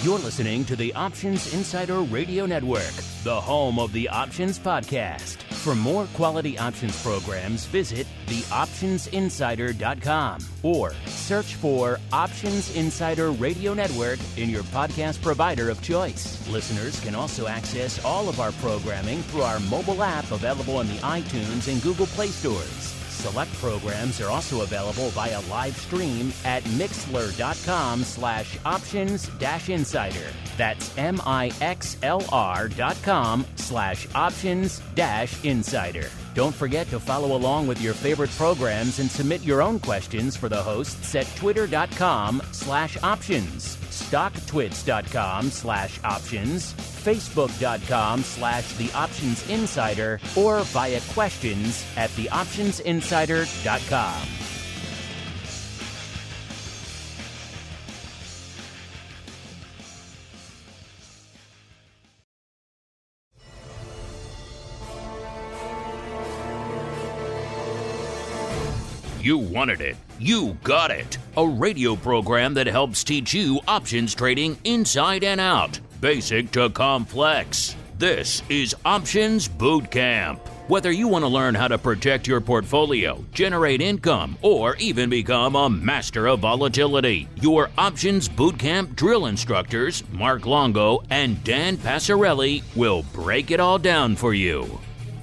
You're listening to the Options Insider Radio Network, the home of the Options Podcast. For more quality options programs, visit theoptionsinsider.com or search for Options Insider Radio Network in your podcast provider of choice. Listeners can also access all of our programming through our mobile app available in the iTunes and Google Play stores. Select programs are also available via live stream at mixlr.com/options-insider. That's mixlr.com/options-insider. Don't forget to follow along with your favorite programs and submit your own questions for the hosts at twitter.com/options, stocktwits.com/options, facebook.com/theoptionsinsider, or via questions at theoptionsinsider.com. You wanted it. You got it. A radio program that helps teach you options trading inside and out, basic to complex. This is Options Boot Camp. Whether you want to learn how to protect your portfolio, generate income, or even become a master of volatility, your Options Boot Camp drill instructors, Mark Longo and Dan Passarelli, will break it all down for you.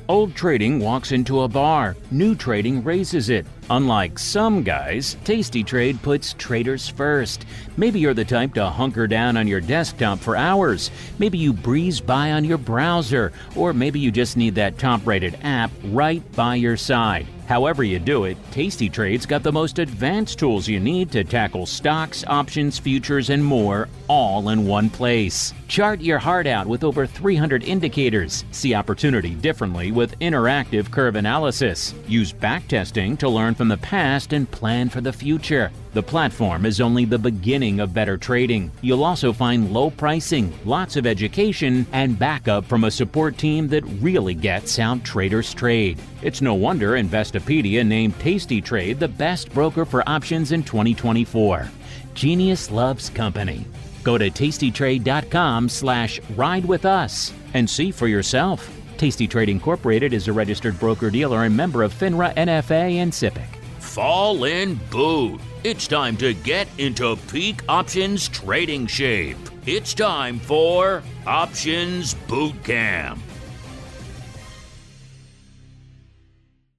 Old trading walks into a bar. New trading raises it. Unlike some guys, tastytrade puts traders first. Maybe you're the type to hunker down on your desktop for hours. Maybe you breeze by on your browser. Or maybe you just need that top-rated app right by your side. However you do it, tastytrade's got the most advanced tools you need to tackle stocks, options, futures, and more, all in one place. Chart your heart out with over 300 indicators. See opportunity differently with interactive curve analysis. Use backtesting to learn from the past and plan for the future. The platform is only the beginning of better trading. You'll also find low pricing, lots of education, and backup from a support team that really gets how traders trade. It's no wonder Investopedia named tastytrade the best broker for options in 2024. Genius loves company. Go to tastytrade.com/ride with us and see for yourself. tastytrade Incorporated is a registered broker-dealer and member of FINRA, NFA, and SIPC. Fall in boot. It's time to get into peak options trading shape. It's time for Options Boot Camp.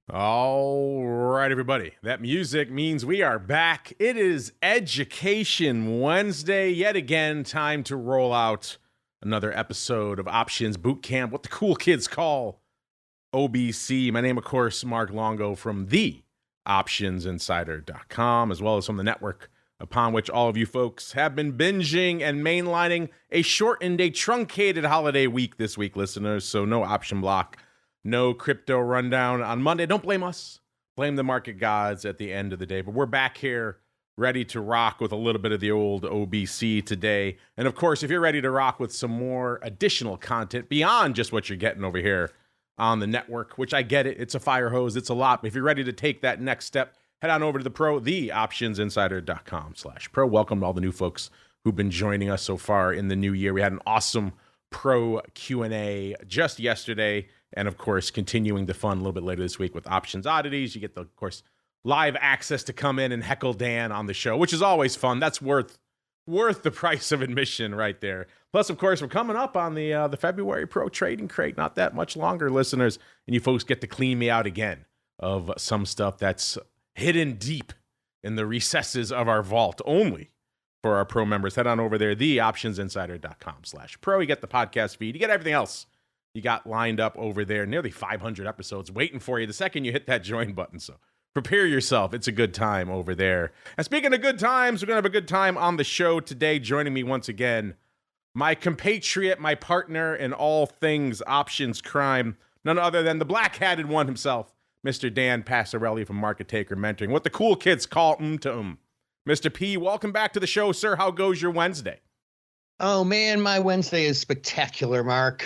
All right, everybody. That music means we are back. It is Education Wednesday. Yet again, time to roll out another episode of Options Boot Camp, what the cool kids call OBC. My name, of course, Mark Longo from the optionsinsider.com, as well as from the network upon which all of you folks have been binging and mainlining a shortened, a truncated holiday week this week, listeners. So no option block, no crypto rundown on Monday. Don't blame us. Blame the market gods at the end of the day. But we're back here ready to rock with a little bit of the old OBC today. And of course, if you're ready to rock with some more additional content beyond just what you're getting over here on the network, which I get it, it's a fire hose, it's a lot. But if you're ready to take that next step, head on over to the pro, theoptionsinsider.com/pro. Welcome to all the new folks who've been joining us so far in the new year. We had an awesome pro Q&A just yesterday, and of course, continuing the fun a little bit later this week with Options Oddities. You get the, of course, live access to come in and heckle Dan on the show, which is always fun. That's worth the price of admission right there. Plus, of course, we're coming up on the February Pro Trading Crate. Not that much longer, listeners, and you folks get to clean me out again of some stuff that's hidden deep in the recesses of our vault only for our pro members. Head on over there, theoptionsinsider.com/pro. You get the podcast feed. You get everything else you got lined up over there. Nearly 500 episodes waiting for you the second you hit that join button. So prepare yourself. It's a good time over there. And speaking of good times, we're going to have a good time on the show today. Joining me once again, my compatriot, my partner in all things options crime, none other than the black-hatted one himself, Mr. Dan Passarelli from Market Taker Mentoring. What the cool kids call to Mr. P, welcome back to the show, sir. How goes your Wednesday? Oh, man, my Wednesday is spectacular, Mark.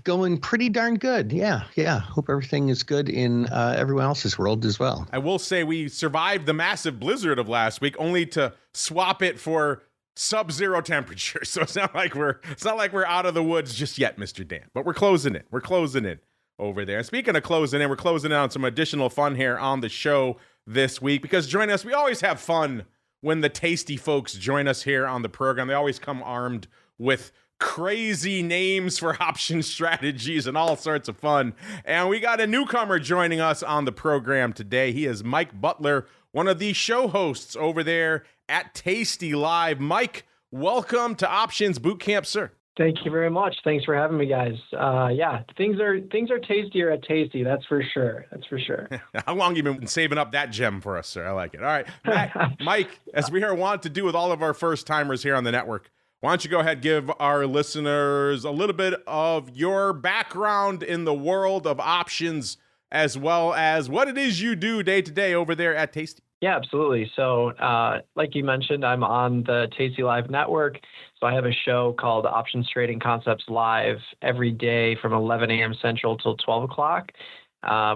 Going pretty darn good. Yeah. Hope everything is good in everyone else's world as well. I will say we survived the massive blizzard of last week, only to swap it for sub-zero temperature. So it's not like we're out of the woods just yet, Mr. Dan. But we're closing in. We're closing in over there. And speaking of closing in, we're closing in on some additional fun here on the show this week, because join us. We always have fun when the tasty folks join us here on the program. They always come armed with crazy names for option strategies and all sorts of fun. And we got a newcomer joining us on the program today. He is Mike Butler, one of the show hosts over there at tastylive. Mike, welcome to Options Bootcamp, sir. Thank you very much. Thanks for having me, guys. Yeah, things are tastier at Tasty. That's for sure. How long have you been saving up that gem for us, sir? I like it. All right, Mike, as we are wont to do with all of our first timers here on the network, why don't you go ahead and give our listeners a little bit of your background in the world of options, as well as what it is you do day to day over there at Tasty. Yeah, absolutely. So like you mentioned, I'm on the tastylive network. So I have a show called Options Trading Concepts Live every day from 11 a.m. Central till 12 o'clock.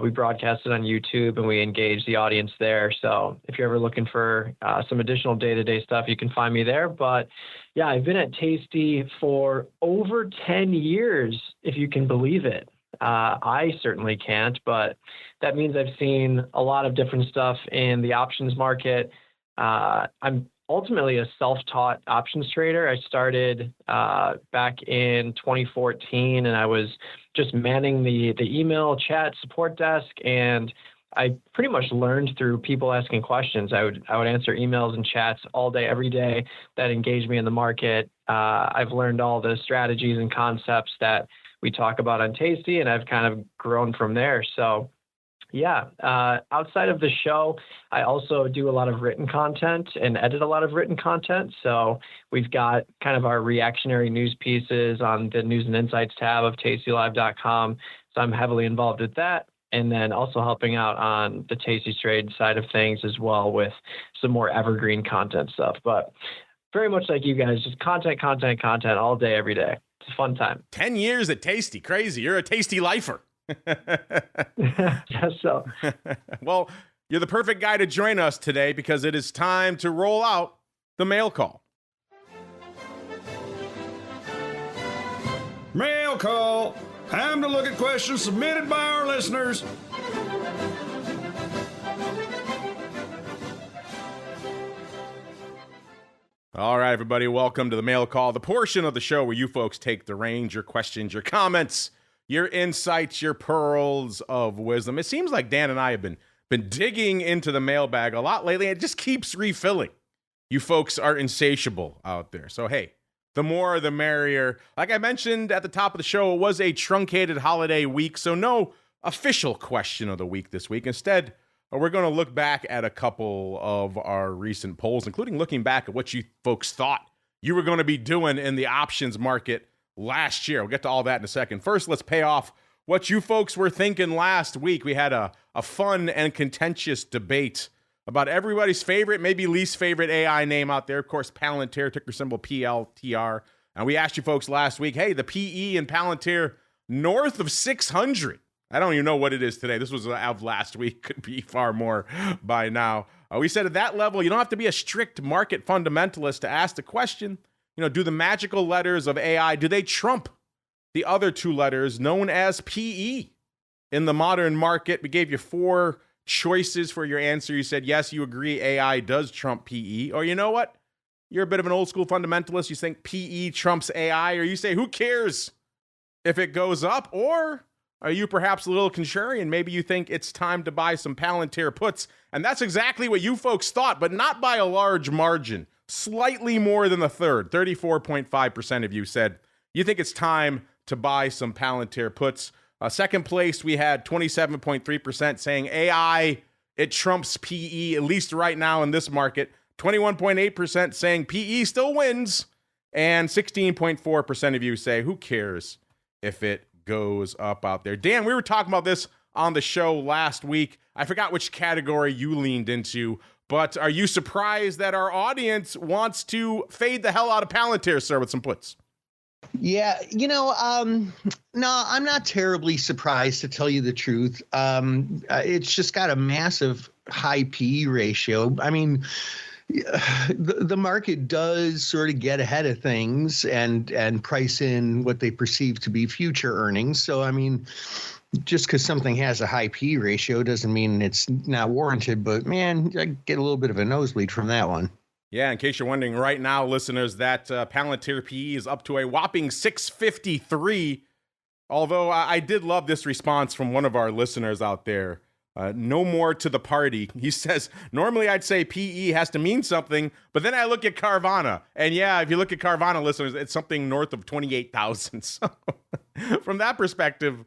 We broadcast it on YouTube and we engage the audience there. So if you're ever looking for some additional day-to-day stuff, you can find me there. But yeah, I've been at Tasty for over 10 years, if you can believe it. I certainly can't, but that means I've seen a lot of different stuff in the options market. I'm ultimately a self-taught options trader. I started back in 2014, and I was just manning the email chat support desk, and I pretty much learned through people asking questions. I would answer emails and chats all day, every day that engaged me in the market. I've learned all the strategies and concepts that we talk about on Tasty, and I've kind of grown from there. So yeah, outside of the show, I also do a lot of written content and edit a lot of written content. So we've got kind of our reactionary news pieces on the News and Insights tab of tastylive.com. So I'm heavily involved with that. And then also helping out on the tastytrade side of things as well with some more evergreen content stuff. But very much like you guys, just content all day, every day. It's a fun time. 10 years at Tasty. Crazy. You're a Tasty lifer. Yes, so. Well, you're the perfect guy to join us today because it is time to roll out the mail call. Mail call. Time to look at questions submitted by our listeners. All right, everybody, welcome to the mail call, the portion of the show where you folks take the reins, your questions, your comments, your insights, your pearls of wisdom. It seems like Dan and I have been digging into the mailbag a lot lately. It just keeps refilling. You folks are insatiable out there. So, hey, the more the merrier. Like I mentioned at the top of the show, it was a truncated holiday week, so no official question of the week this week. Instead, we're going to look back at a couple of our recent polls, including looking back at what you folks thought you were going to be doing in the options market last year. We'll get to all that in a second. First, let's pay off what you folks were thinking last week. We had a fun and contentious debate about everybody's favorite, maybe least favorite AI name out there. Of course, Palantir, ticker symbol PLTR. And we asked you folks last week, hey, the PE in Palantir north of 600. I don't even know what it is today. This was of last week. Could be far more by now. We said at that level, you don't have to be a strict market fundamentalist to ask the question, do the magical letters of AI, do they trump the other two letters known as PE in the modern market? We gave you 4 choices for your answer. You said, yes, you agree AI does trump PE. Or you know what? You're a bit of an old school fundamentalist. You think PE trumps AI, or you say, who cares if it goes up? Or are you perhaps a little contrarian? Maybe you think it's time to buy some Palantir puts. And that's exactly what you folks thought, but not by a large margin. Slightly more than a third. 34.5% of you said you think it's time to buy some Palantir puts. Second place, we had 27.3% saying AI, it trumps PE, at least right now in this market. 21.8% saying PE still wins. And 16.4% of you say, who cares if it goes up out there? Dan, we were talking about this on the show last week. I forgot which category you leaned into, but are you surprised that our audience wants to fade the hell out of Palantir, sir, with some puts? Yeah, no, I'm not terribly surprised, to tell you the truth. It's just got a massive high PE ratio. I mean, The market does sort of get ahead of things and price in what they perceive to be future earnings. So, I mean, just because something has a high P ratio doesn't mean it's not warranted. But, man, I get a little bit of a nosebleed from that one. Yeah, in case you're wondering right now, listeners, that Palantir PE is up to a whopping 653. Although I did love this response from one of our listeners out there. No more to the party. He says, normally I'd say PE has to mean something, but then I look at Carvana. And yeah, if you look at Carvana, listeners, it's something north of 28,000. So from that perspective,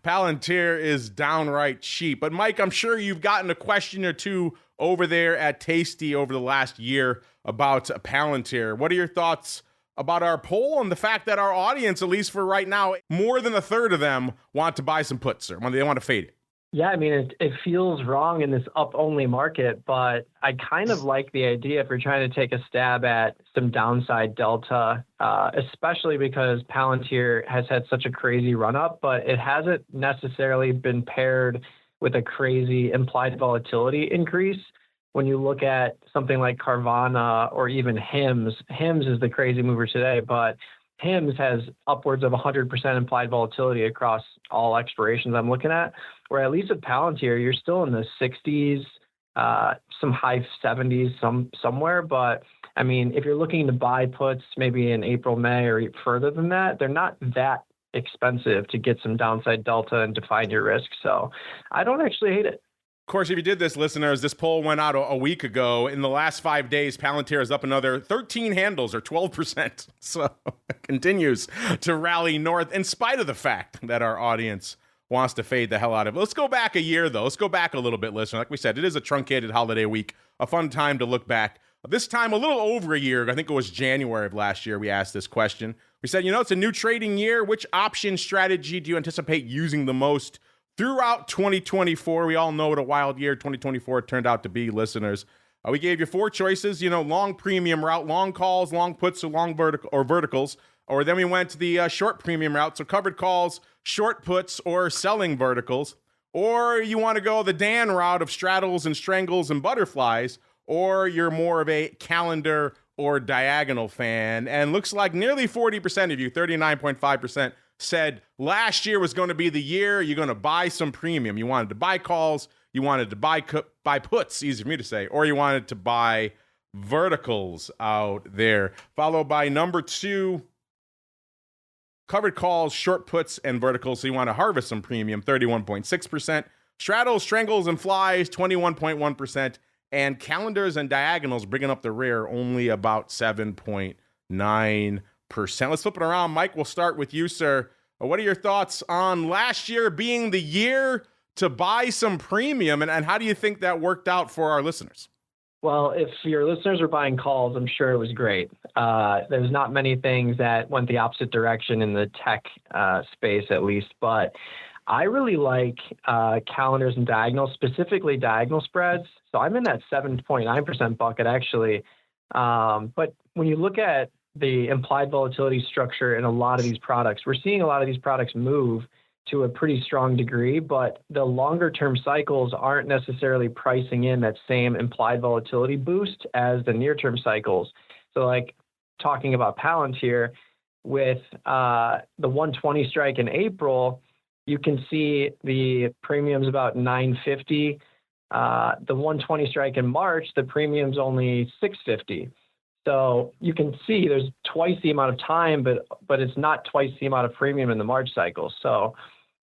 Palantir is downright cheap. But Mike, I'm sure you've gotten a question or two over there at Tasty over the last year about Palantir. What are your thoughts about our poll and the fact that our audience, at least for right now, more than a third of them want to buy some puts, or they want to fade it? Yeah, I mean, it feels wrong in this up-only market, but I kind of like the idea if you're trying to take a stab at some downside delta, especially because Palantir has had such a crazy run-up, but it hasn't necessarily been paired with a crazy implied volatility increase. When you look at something like Carvana or even HIMS is the crazy mover today, but HIMS has upwards of 100% implied volatility across all expirations I'm looking at, where at least with Palantir, you're still in the 60s, some high 70s, somewhere. But I mean, if you're looking to buy puts maybe in April, May, or further than that, they're not that expensive to get some downside delta and define your risk. So I don't actually hate it. Of course, if you did this, listeners, this poll went out a week ago. In the last 5 days, Palantir is up another 13 handles, or 12%. So it continues to rally north in spite of the fact that our audience wants to fade the hell out of it. Let's go back a year, though. Let's go back a little bit, listener. Like we said, it is a truncated holiday week, a fun time to look back. This time, a little over a year, I think it was January of last year, we asked this question. We said, it's a new trading year. Which option strategy do you anticipate using the most throughout 2024? We all know what a wild year 2024 turned out to be, listeners. We gave you 4 choices, long premium route, long calls, long puts, or long verticals. Or then we went to the short premium route, so covered calls, short puts, or selling verticals. Or you want to go the Dan route of straddles and strangles and butterflies, or you're more of a calendar or diagonal fan. And looks like nearly 40% of you, 39.5%, said last year was going to be the year you're going to buy some premium. You wanted to buy calls, you wanted to buy puts, easy for me to say, or you wanted to buy verticals out there. Followed by number 2, covered calls, short puts, and verticals. So you want to harvest some premium, 31.6%. Straddles, strangles, and flies, 21.1%. And calendars and diagonals, bringing up the rear, only about 7.9%. Let's flip it around. Mike, we'll start with you, sir. What are your thoughts on last year being the year to buy some premium, and how do you think that worked out for our listeners? Well, if your listeners were buying calls, I'm sure it was great. There's not many things that went the opposite direction in the tech space, at least, but I really like calendars and diagonals, specifically diagonal spreads. So I'm in that 7.9% bucket, actually. But when you look at the implied volatility structure in a lot of these products, we're seeing a lot of these products move to a pretty strong degree, but the longer term cycles aren't necessarily pricing in that same implied volatility boost as the near term cycles. So like talking about Palantir, with the 120 strike in April, you can see the premium's about 950. The 120 strike in March, the premium's only 650. So you can see there's twice the amount of time, but it's not twice the amount of premium in the March cycle. So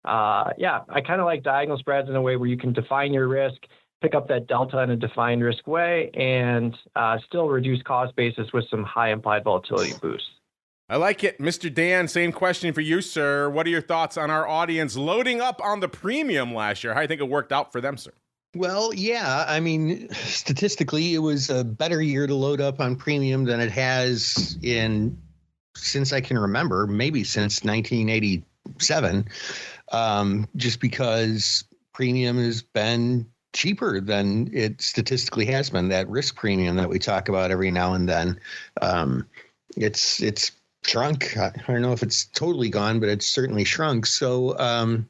yeah, I kind of like diagonal spreads in a way where you can define your risk, pick up that delta in a defined risk way, and still reduce cost basis with some high implied volatility boosts. I like it. Mr. Dan, same question for you, sir. What are your thoughts on our audience loading up on the premium last year? How do you think it worked out for them, sir? Well, yeah, I mean, statistically, it was a better year to load up on premium than it has since I can remember, maybe since 1987, just because premium has been cheaper than it statistically has been. That risk premium that we talk about every now and then, it's shrunk. I don't know if it's totally gone, but it's certainly shrunk. So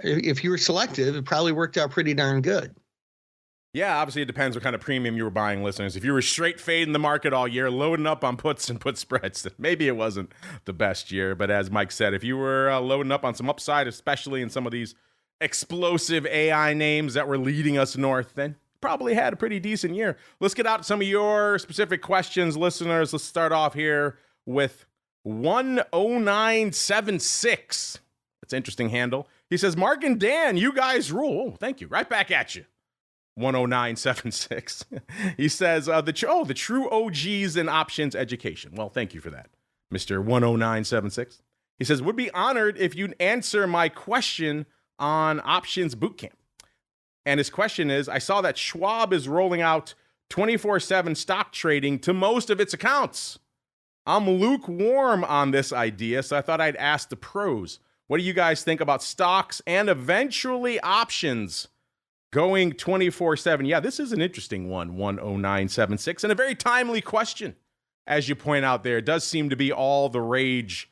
if you were selective, it probably worked out pretty darn good. Yeah, obviously it depends what kind of premium you were buying, listeners. If you were straight fading the market all year, loading up on puts and put spreads, then maybe it wasn't the best year. But as Mike said, if you were loading up on some upside, especially in some of these explosive AI names that were leading us north, then probably had a pretty decent year. Let's get out to some of your specific questions, listeners. Let's start off here with 10976. That's an interesting handle. He says, Mark and Dan, you guys rule. Oh, thank you. Right back at you. 10976. He says, the true OGs in options education. Well, thank you for that, Mr. 10976. He says, would be honored if you'd answer my question on options bootcamp. And his question is, I saw that Schwab is rolling out 24/7 stock trading to most of its accounts. I'm lukewarm on this idea, so I thought I'd ask the pros. What do you guys think about stocks and eventually options going 24/7? Yeah, this is an interesting one, 10976, and a very timely question. As you point out there, it does seem to be all the rage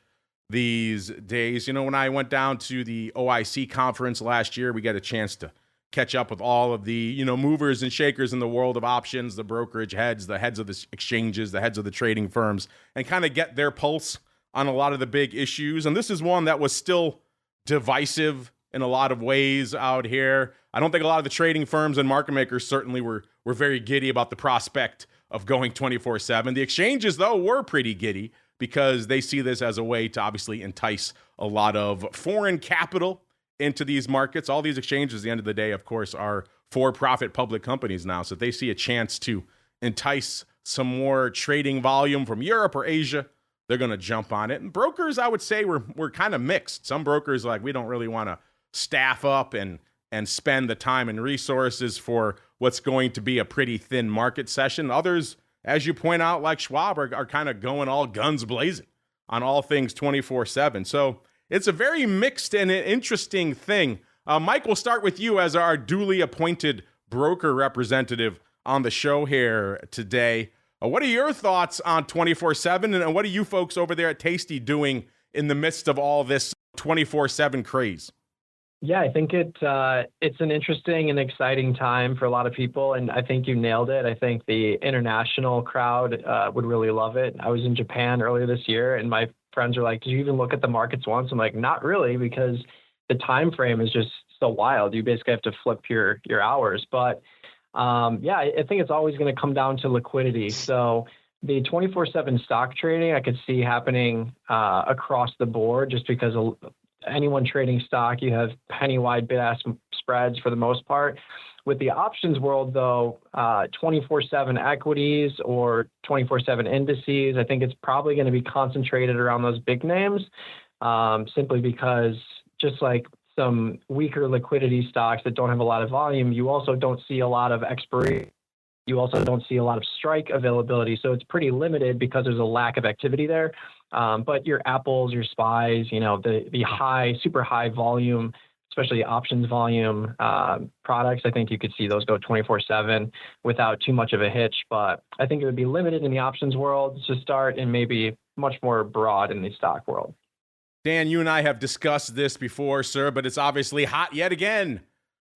these days. You know, when I went down to the OIC conference last year, we got a chance to catch up with all of the, movers and shakers in the world of options, the brokerage heads, the heads of the exchanges, the heads of the trading firms, and kind of get their pulse on a lot of the big issues. And this is one that was still divisive in a lot of ways out here. I don't think a lot of the trading firms and market makers certainly were very giddy about the prospect of going 24/7. The exchanges, though, were pretty giddy because they see this as a way to obviously entice a lot of foreign capital into these markets. All these exchanges, at the end of the day, of course, are for-profit public companies now. So if they see a chance to entice some more trading volume from Europe or Asia, they're going to jump on it. And brokers, I would say, were kind of mixed. Some brokers we don't really want to staff up and spend the time and resources for what's going to be a pretty thin market session. Others, as you point out, like Schwab, are kind of going all guns blazing on all things 24/7. So it's a very mixed and interesting thing. Mike, we'll start with you as our duly appointed broker representative on the show here today. What are your thoughts on 24/7, and what are you folks over there at Tasty doing in the midst of all this 24/7 craze? Yeah, I think it's an interesting and exciting time for a lot of people, and I think you nailed it. I think the international crowd would really love it. I was in Japan earlier this year, and my friends are like, did you even look at the markets once? I'm like, not really, because the time frame is just so wild. You basically have to flip your hours. But yeah, I think it's always going to come down to liquidity. So the 24/7 stock trading, I could see happening across the board, just because anyone trading stock, you have penny-wide bid-ask spreads for the most part. With the options world, though, 24/7 equities or 24/7 indices, I think it's probably going to be concentrated around those big names, simply because just like some weaker liquidity stocks that don't have a lot of volume, you also don't see a lot of expiry. You also don't see a lot of strike availability. So it's pretty limited because there's a lack of activity there. But your Apples, your SPYs, the high, super high volume, especially options volume products, I think you could see those go 24/7 without too much of a hitch. But I think it would be limited in the options world to start, and maybe much more broad in the stock world. Dan, you and I have discussed this before, sir, but it's obviously hot yet again.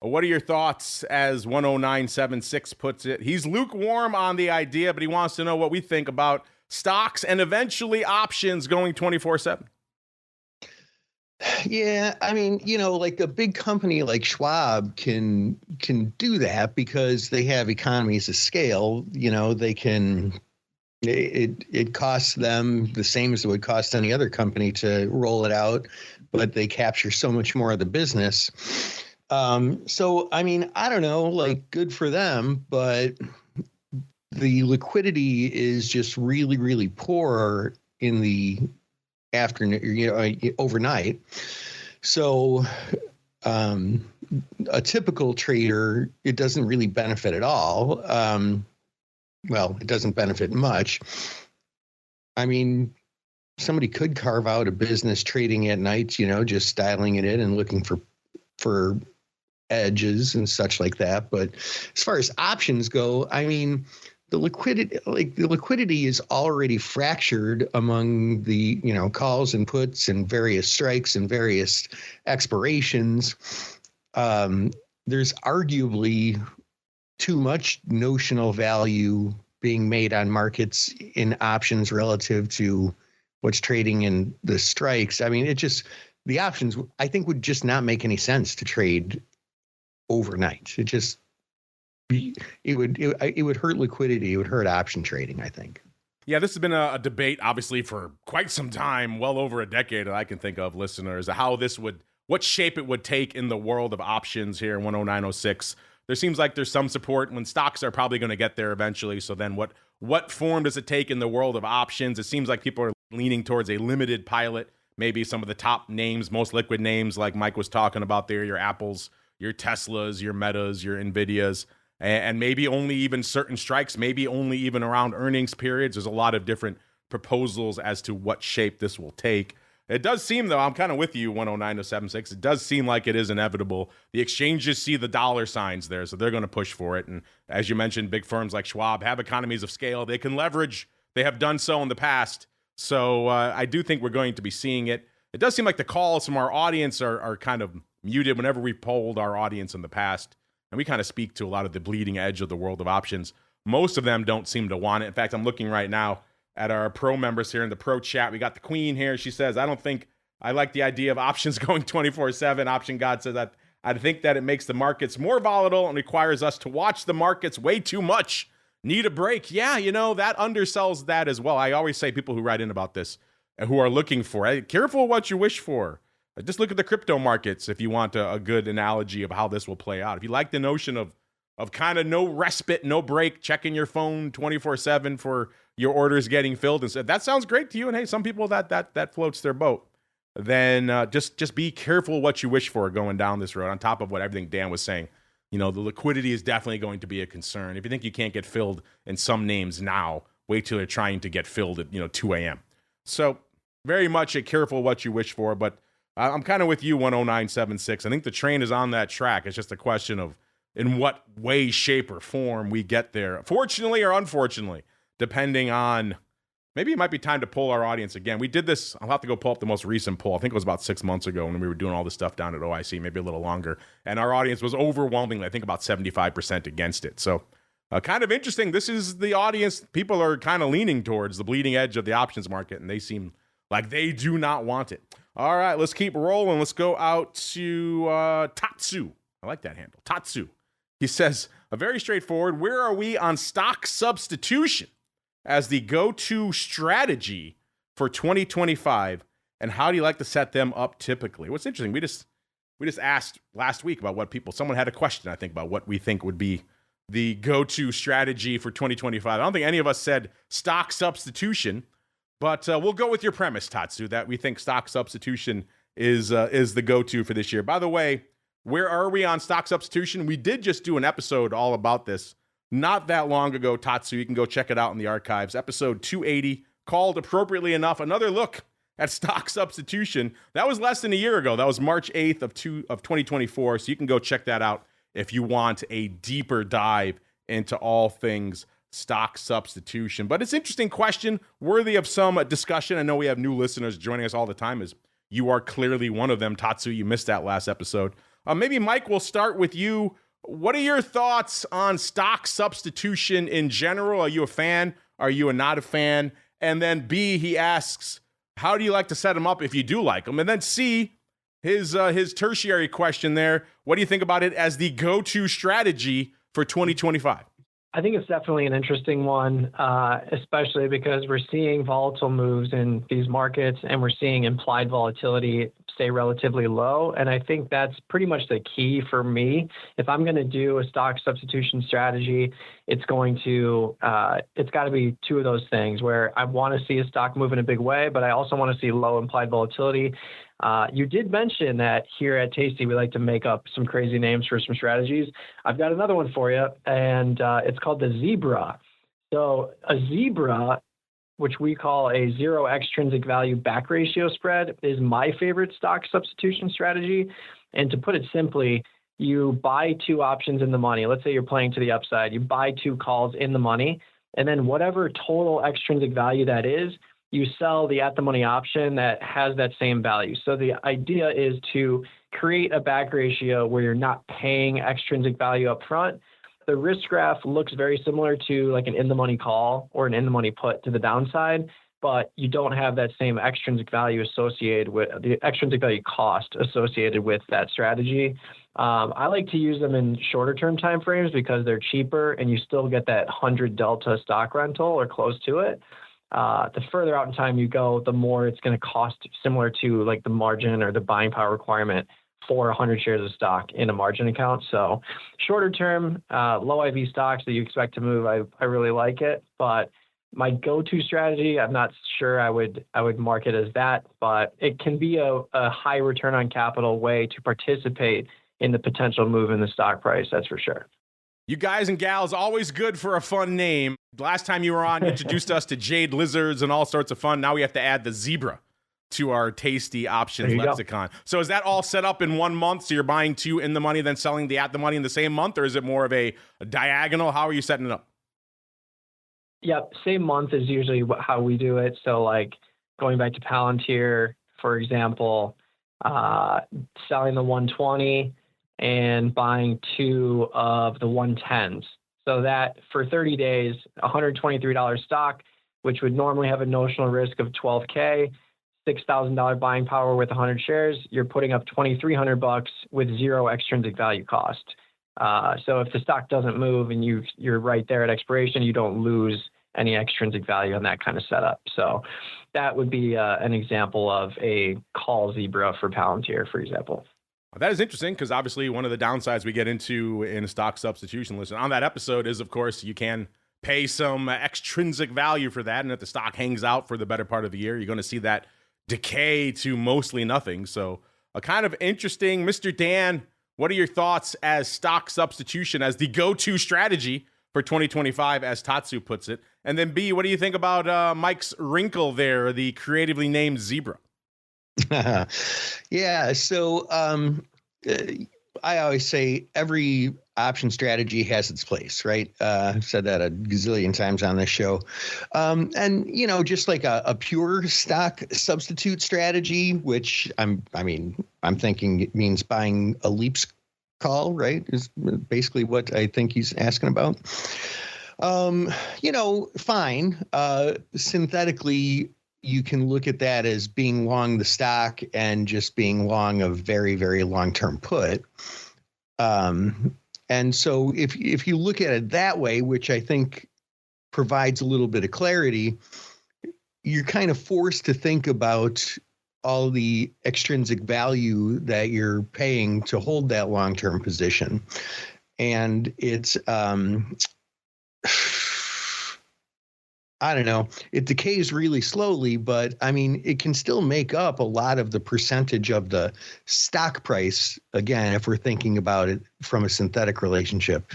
What are your thoughts, as 10976 puts it? He's lukewarm on the idea, but he wants to know what we think about stocks and eventually options going 24/7. Yeah, I mean, like a big company like Schwab can do that because they have economies of scale. They can. It costs them the same as it would cost any other company to roll it out, but they capture so much more of the business. So, I mean, I don't know, good for them, but the liquidity is just really, really poor in the afternoon, overnight. So, a typical trader, it doesn't really benefit at all. Well, it doesn't benefit much. I mean, somebody could carve out a business trading at night, just styling it in and looking for edges and such like that. But as far as options go, I mean, the liquidity is already fractured among the, calls and puts and various strikes and various expirations. There's arguably too much notional value being made on markets in options relative to what's trading in the strikes. I mean, the options, I think, would just not make any sense to trade overnight. It would hurt liquidity. It would hurt option trading, I think. Yeah, this has been a debate, obviously, for quite some time, well over a decade that I can think of, listeners, what shape it would take in the world of options here in 10906. There seems like there's some support when stocks are probably going to get there eventually. So then what form does it take in the world of options? It seems like people are leaning towards a limited pilot, maybe some of the top names, most liquid names like Mike was talking about there, your Apples, your Teslas, your Metas, your Nvidias, and maybe only even certain strikes, maybe only even around earnings periods. There's a lot of different proposals as to what shape this will take. It does seem, though, I'm kind of with you, 109-76. It does seem like it is inevitable. The exchanges see the dollar signs there, so they're going to push for it. And as you mentioned, big firms like Schwab have economies of scale. They can leverage. They have done so in the past. So I do think we're going to be seeing it. It does seem like the calls from our audience are kind of muted whenever we polled our audience in the past. And we kind of speak to a lot of the bleeding edge of the world of options. Most of them don't seem to want it. In fact, I'm looking right now at our pro members here in the pro chat. We got the queen here. She says, I don't think I like the idea of options going 24/7. Option God says that I think that it makes the markets more volatile and requires us to watch the markets way too much. Need a break. Yeah, that undersells that as well. I always say people who write in about this and who are looking for it, careful what you wish for. Just look at the crypto markets if you want a good analogy of how this will play out. If you like the notion of kind of no respite, no break, checking your phone 24/7 for your orders getting filled, and said that sounds great to you, and hey, some people that floats their boat, then just be careful what you wish for going down this road, on top of what everything Dan was saying. The liquidity is definitely going to be a concern. If you think you can't get filled in some names now, wait till they're trying to get filled at 2 a.m. So very much a careful what you wish for, but I'm kind of with you, 10976. I think the train is on that track. It's just a question of in what way, shape, or form we get there, fortunately or unfortunately, depending on, maybe it might be time to poll our audience again. We did this, I'll have to go pull up the most recent poll. I think it was about 6 months ago when we were doing all this stuff down at OIC, maybe a little longer. And our audience was overwhelmingly, I think about 75% against it. So kind of interesting. This is the audience people are kind of leaning towards, the bleeding edge of the options market, and they seem like they do not want it. All right, let's keep rolling. Let's go out to Tatsu. I like that handle, Tatsu. He says, very straightforward, where are we on stock substitution as the go-to strategy for 2025, and how do you like to set them up typically? What's interesting, we just asked last week about what someone had a question, I think, about what we think would be the go-to strategy for 2025. I don't think any of us said stock substitution, but we'll go with your premise, Tatsu, that we think stock substitution is the go-to for this year. By the way, where are we on stock substitution? We did just do an episode all about this not that long ago, Tatsu. You can go check it out in the archives. Episode 280, called appropriately enough, Another Look at Stock Substitution. That was less than a year ago. That was March 8th of 2024. So you can go check that out if you want a deeper dive into all things stock substitution. But it's an interesting question, worthy of some discussion. I know we have new listeners joining us all the time, as you are clearly one of them. Tatsu, you missed that last episode. Maybe, Mike, we'll start with you. What are your thoughts on stock substitution in general? Are you a fan? Are you not a fan? And then B, he asks, how do you like to set them up if you do like them? And then C, his tertiary question there, what do you think about it as the go-to strategy for 2025? I think it's definitely an interesting one, especially because we're seeing volatile moves in these markets and we're seeing implied volatility stay relatively low. And I think that's pretty much the key for me. If I'm going to do a stock substitution strategy, it's got to be two of those things where I want to see a stock move in a big way, but I also want to see low implied volatility. You did mention that here at Tasty, we like to make up some crazy names for some strategies. I've got another one for you, and it's called the Zebra. So a Zebra, which we call a zero extrinsic value back ratio spread, is my favorite stock substitution strategy. And to put it simply, you buy two options in the money. Let's say you're playing to the upside. You buy two calls in the money, and then whatever total extrinsic value that is, you sell the at-the-money option that has that same value. So the idea is to create a back ratio where you're not paying extrinsic value up front, the risk graph looks very similar to like an in-the-money call or an in-the-money put to the downside, but you don't have that same extrinsic value associated with the extrinsic value cost associated with that strategy. I like to use them in shorter term timeframes because they're cheaper and you still get that 100 delta stock rental or close to it. The further out in time you go, the more it's going to cost, similar to like the margin or the buying power requirement for 100 shares of stock in a margin account. So shorter term, low IV stocks that you expect to move, I really like it. But my go-to strategy, I'm not sure I would mark it as that, but it can be a high return on capital way to participate in the potential move in the stock price. That's for sure. You guys and gals, always good for a fun name. Last time you were on, you introduced us to jade lizards and all sorts of fun. Now we have to add the zebra to our tasty options lexicon. Go. So is that all set up in 1 month? So you're buying 2 in the money, then selling the at the money in the same month? Or is it more of a diagonal? How are you setting it up? Yep, same month is usually how we do it. So like going back to Palantir, for example, selling the 120 and buying 2 of the 110s. So that for 30 days, $123 stock, which would normally have a notional risk of $12K, $6,000 buying power with 100 shares, you're putting up $2,300 with 0 extrinsic value cost. So if the stock doesn't move and you're right there at expiration, you don't lose any extrinsic value on that kind of setup. So that would be an example of a call zebra for Palantir, for example. That is interesting because obviously one of the downsides we get into in a stock substitution list on that episode is, of course, you can pay some extrinsic value for that. And if the stock hangs out for the better part of the year, you're going to see that decay to mostly nothing. So a kind of interesting, Mr. Dan, what are your thoughts as stock substitution as the go-to strategy for 2025, as Tatsu puts it? And then B, what do you think about Mike's wrinkle there, the creatively named zebra? Yeah. So I always say every option strategy has its place, right? I've said that a gazillion times on this show. And, just like a pure stock substitute strategy, which I'm thinking it means buying a leaps call, right? Is basically what I think he's asking about. Fine. Synthetically, you can look at that as being long the stock and just being long a very, very long-term put. And so if you look at it that way, which I think provides a little bit of clarity, you're kind of forced to think about all the extrinsic value that you're paying to hold that long-term position. And it's, I don't know, it decays really slowly, but it can still make up a lot of the percentage of the stock price, again, if we're thinking about it from a synthetic relationship.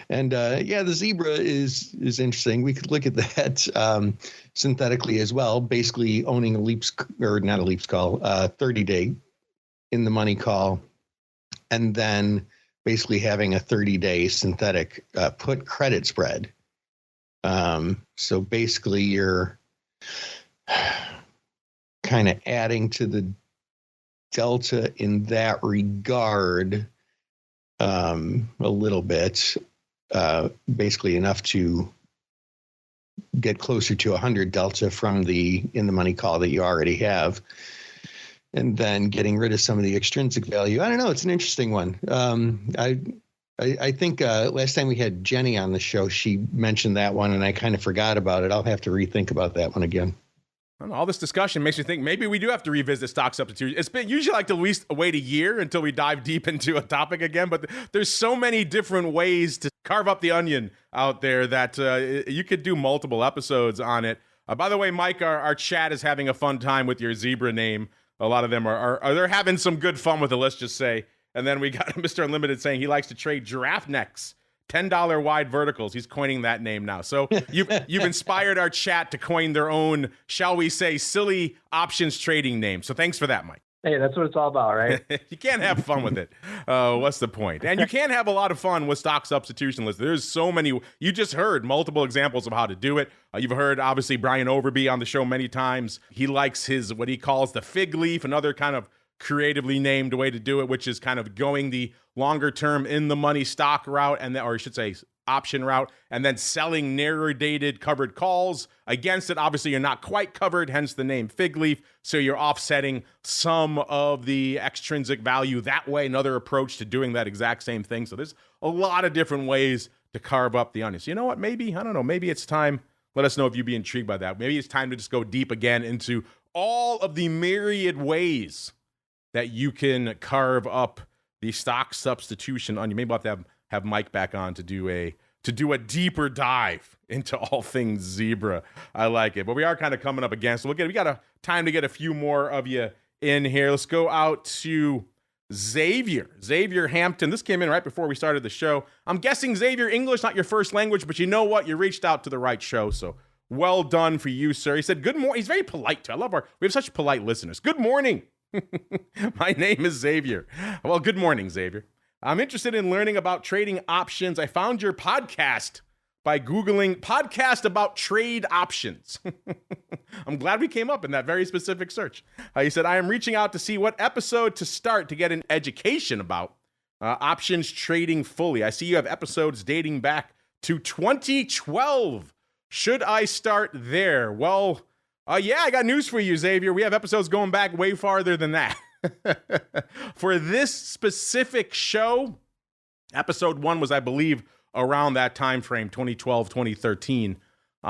And the zebra is interesting. We could look at that synthetically as well, basically owning a leaps, or not a leaps call, 30-day in the money call, and then basically having a 30-day synthetic put credit spread. So basically you're kind of adding to the delta in that regard, a little bit, basically enough to get closer to 100 delta from the in the money call that you already have, and then getting rid of some of the extrinsic value. I don't know. It's an interesting one. I think last time we had Jenny on the show, she mentioned that one, and I kind of forgot about it. I'll have to rethink about that one again. All this discussion makes me think maybe we do have to revisit stock substitution. It's been usually like to at least wait a year until we dive deep into a topic again, but there's so many different ways to carve up the onion out there that you could do multiple episodes on it. By the way, Mike, our chat is having a fun time with your zebra name. A lot of them are they're having some good fun with it, let's just say. And then we got Mr. Unlimited saying he likes to trade giraffe necks, $10 wide verticals. He's coining that name now. So you've inspired our chat to coin their own, shall we say, silly options trading name. So thanks for that, Mike. Hey, that's what it's all about, right? You can't have fun with it. What's the point? And you can have a lot of fun with stock substitution lists. There's so many. You just heard multiple examples of how to do it. You've heard, obviously, Brian Overby on the show many times. He likes his, what he calls the fig leaf, another kind of creatively named way to do it, which is kind of going the longer term in the money stock route, and or I should say option route, and then selling narrow dated covered calls against it. Obviously, you're not quite covered, hence the name fig leaf. So you're offsetting some of the extrinsic value that way. Another approach to doing that exact same thing. So there's a lot of different ways to carve up the onions. You know what? Maybe, I don't know, maybe it's time. Let us know if you'd be intrigued by that. Maybe it's time to just go deep again into all of the myriad ways that you can carve up the stock substitution onion. Maybe we'll have to have Mike back on to do a deeper dive into all things zebra. I like it. But we are kind of coming up against. So we got a time to get a few more of you in here. Let's go out to Xavier Hampton. This came in right before we started the show. I'm guessing, Xavier, English not your first language, but you know what? You reached out to the right show, so well done for you, sir. He said, good morning. He's very polite, too. We have such polite listeners. Good morning. My name is Xavier. Well, good morning, Xavier. I'm interested in learning about trading options. I found your podcast by Googling podcast about trade options. I'm glad we came up in that very specific search. He said, I am reaching out to see what episode to start to get an education about options trading fully. I see you have episodes dating back to 2012. Should I start there? Well, yeah, I got news for you, Xavier. We have episodes going back way farther than that. For this specific show, episode 1 was, I believe, around that time frame, 2012, 2013.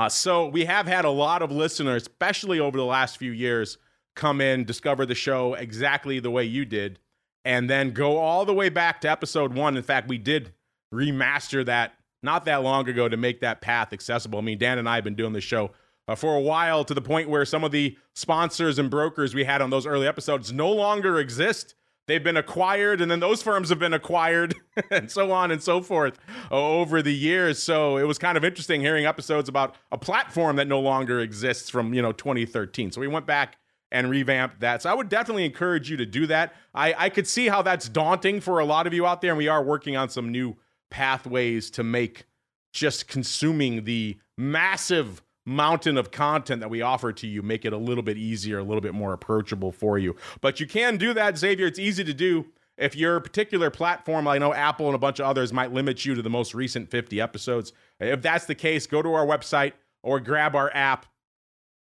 So we have had a lot of listeners, especially over the last few years, come in, discover the show exactly the way you did, and then go all the way back to episode 1. In fact, we did remaster that not that long ago to make that path accessible. I mean, Dan and I have been doing this show for a while, to the point where some of the sponsors and brokers we had on those early episodes no longer exist. They've been acquired, and then those firms have been acquired, and so on and so forth over the years. So it was kind of interesting hearing episodes about a platform that no longer exists from 2013. So we went back and revamped that. So I would definitely encourage you to do that. I could see how that's daunting for a lot of you out there, and we are working on some new pathways to make just consuming the massive mountain of content that we offer to you, make it a little bit easier, a little bit more approachable for you. But you can do that, Xavier. It's easy to do. If your particular platform, I know Apple and a bunch of others, might limit you to the most recent 50 episodes. If that's the case, go to our website or grab our app.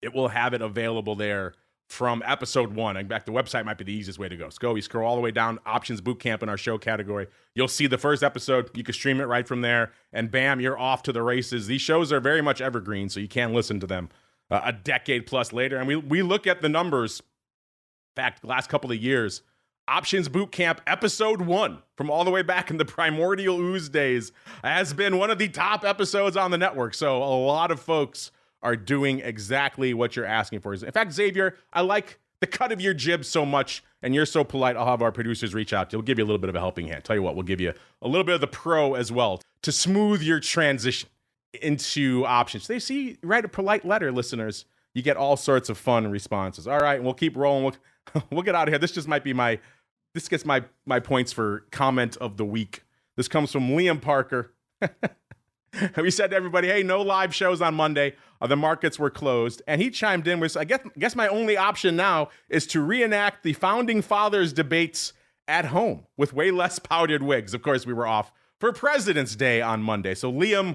It will have it available there from episode 1. In fact, the website might be the easiest way to go. So you scroll all the way down, Options Bootcamp in our show category. You'll see the first episode. You can stream it right from there, and bam, you're off to the races. These shows are very much evergreen, so you can listen to them a decade plus later. And we look at the numbers. In fact, the last couple of years, Options Bootcamp episode 1, from all the way back in the primordial ooze days, has been one of the top episodes on the network. So a lot of folks are doing exactly what you're asking for. In fact, Xavier, I like the cut of your jib so much, and you're so polite, I'll have our producers reach out. We'll give you a little bit of a helping hand. Tell you what, we'll give you a little bit of the pro as well to smooth your transition into options. They see, write a polite letter, listeners. You get all sorts of fun responses. All right, we'll keep rolling. We'll get out of here. This just might be this gets my points for comment of the week. This comes from Liam Parker. We said to everybody, hey, no live shows on Monday. The markets were closed. And he chimed in with, I guess my only option now is to reenact the Founding Fathers debates at home with way less powdered wigs. Of course, we were off for President's Day on Monday. So, Liam,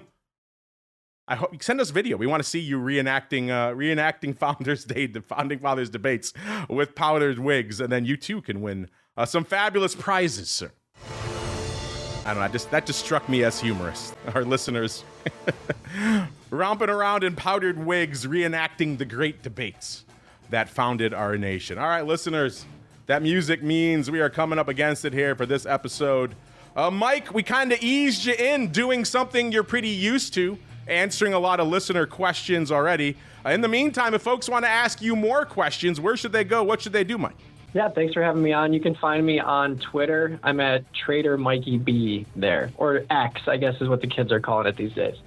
I hope you send us video. We want to see you reenacting Founders Day, the Founding Fathers debates with powdered wigs. And then you, too, can win some fabulous prizes, sir. I don't know, that just struck me as humorous. Our listeners romping around in powdered wigs, reenacting the great debates that founded our nation. All right, listeners, that music means we are coming up against it here for this episode. Mike, we kind of eased you in doing something you're pretty used to, answering a lot of listener questions already. In the meantime, if folks want to ask you more questions, where should they go? What should they do, Mike? Yeah, thanks for having me on. You can find me on Twitter. I'm at Trader Mikey B there, or X, I guess is what the kids are calling it these days.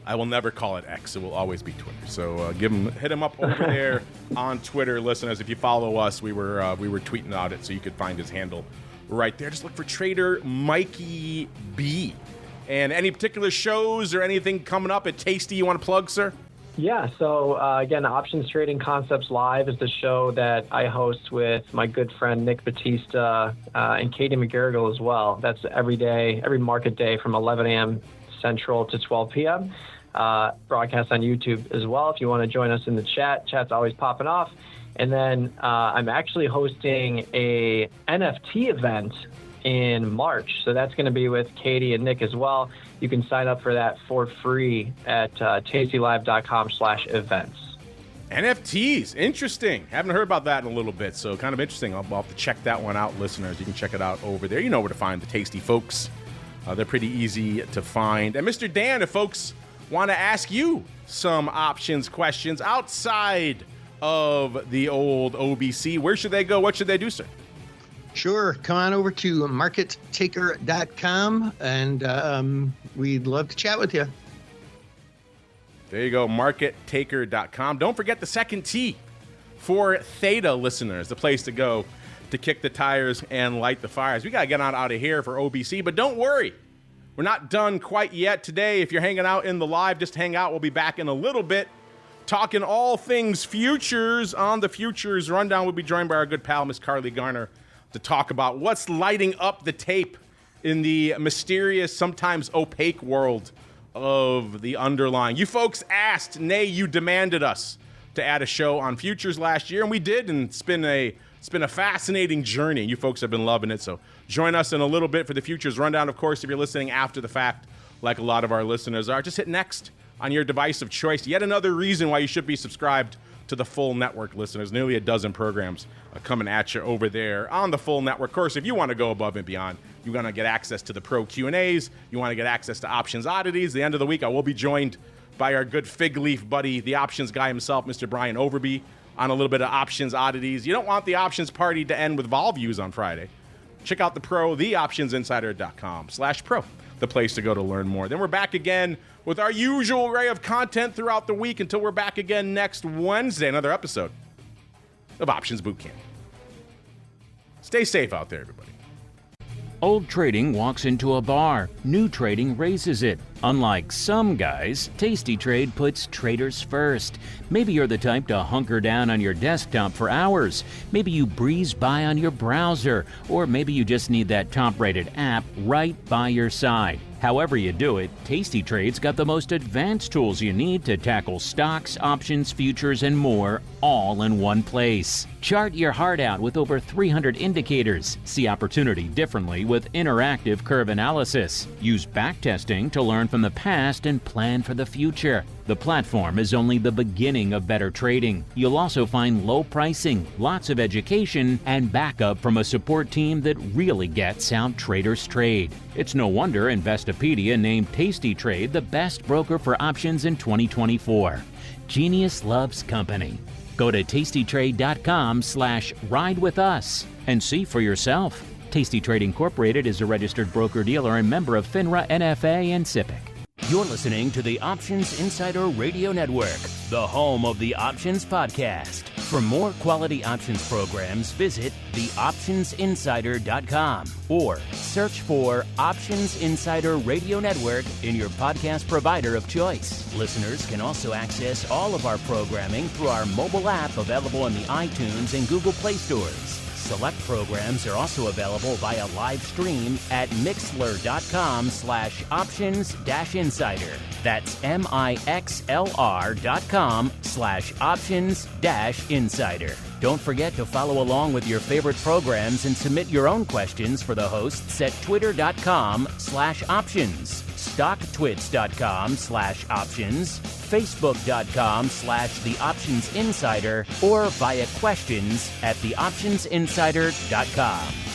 I will never call it X. It will always be Twitter. So hit him up over there on Twitter, listeners. If you follow us, we were tweeting about it, so you could find his handle right there. Just look for Trader Mikey B. And any particular shows or anything coming up at Tasty you want to plug, sir? Yeah, so again, Options Trading Concepts Live is the show that I host with my good friend Nick Batista and Katie McGarrigle as well. That's every day, every market day from 11 a.m. Central to 12 p.m. Broadcast on YouTube as well. If you want to join us in the chat's always popping off. And then I'm actually hosting a NFT event in March. So that's going to be with Katie and Nick as well. You can sign up for that for free at tastylive.com/events. NFTs, interesting. Haven't heard about that in a little bit, so kind of interesting. I'll have to check that one out, listeners. You can check it out over there. You know where to find the Tasty folks. They're pretty easy to find. And Mr. Dan, if folks want to ask you some options questions outside of the old OBC, where should they go? What should they do, sir? Sure. Come on over to markettaker.com, and we'd love to chat with you. There you go, markettaker.com. Don't forget the second T for Theta, listeners, the place to go to kick the tires and light the fires. We got to get on out of here for OBC, but don't worry. We're not done quite yet today. If you're hanging out in the live, just hang out. We'll be back in a little bit talking all things futures. On the Futures Rundown, we'll be joined by our good pal, Miss Carly Garner, to talk about what's lighting up the tape in the mysterious, sometimes opaque world of the underlying. You folks asked, nay, you demanded us to add a show on futures last year, and we did, and it's been a fascinating journey. You folks have been loving it, so join us in a little bit for the Futures Rundown. Of course, if you're listening after the fact, like a lot of our listeners are, just hit next on your device of choice. Yet another reason why you should be subscribed to the full network, listeners. Nearly a dozen programs coming at you over there on the full network. Of course, if you want to go above and beyond, you're going to get access to the pro Q&As. You want to get access to Options Oddities. The end of the week, I will be joined by our good fig leaf buddy, the options guy himself, Mr. Brian Overby, on a little bit of Options Oddities. You don't want the options party to end with vol views on Friday. Check out the pro, theoptionsinsider.com/pro, the place to go to learn more. Then we're back again with our usual array of content throughout the week until we're back again next Wednesday, another episode of Options Bootcamp. Stay safe out there, everybody. Old trading walks into a bar. New trading raises it. Unlike some guys, Tasty Trade puts traders first. Maybe you're the type to hunker down on your desktop for hours. Maybe you breeze by on your browser. Or maybe you just need that top-rated app right by your side. However you do it, Tasty Trade's got the most advanced tools you need to tackle stocks, options, futures, and more, all in one place. Chart your heart out with over 300 indicators. See opportunity differently with interactive curve analysis. Use backtesting to learn from the past and plan for the future. The platform is only the beginning of better trading. You'll also find low pricing, lots of education, and backup from a support team that really gets how traders trade. It's no wonder Investopedia named Tasty Trade the best broker for options in 2024. Genius loves company. Go to tastytrade.com/ride with us and see for yourself. Tasty Trade Incorporated is a registered broker-dealer and member of FINRA, NFA, and SIPC. You're listening to the Options Insider Radio Network, the home of the Options Podcast. For more quality options programs, visit theoptionsinsider.com or search for Options Insider Radio Network in your podcast provider of choice. Listeners can also access all of our programming through our mobile app available in the iTunes and Google Play stores. Select programs are also available via live stream at mixlr.com/options-insider. That's mixlr.com/options-insider. Don't forget to follow along with your favorite programs and submit your own questions for the hosts at twitter.com/options, stocktwits.com/options, facebook.com/theoptionsinsider, or via questions at theoptionsinsider.com.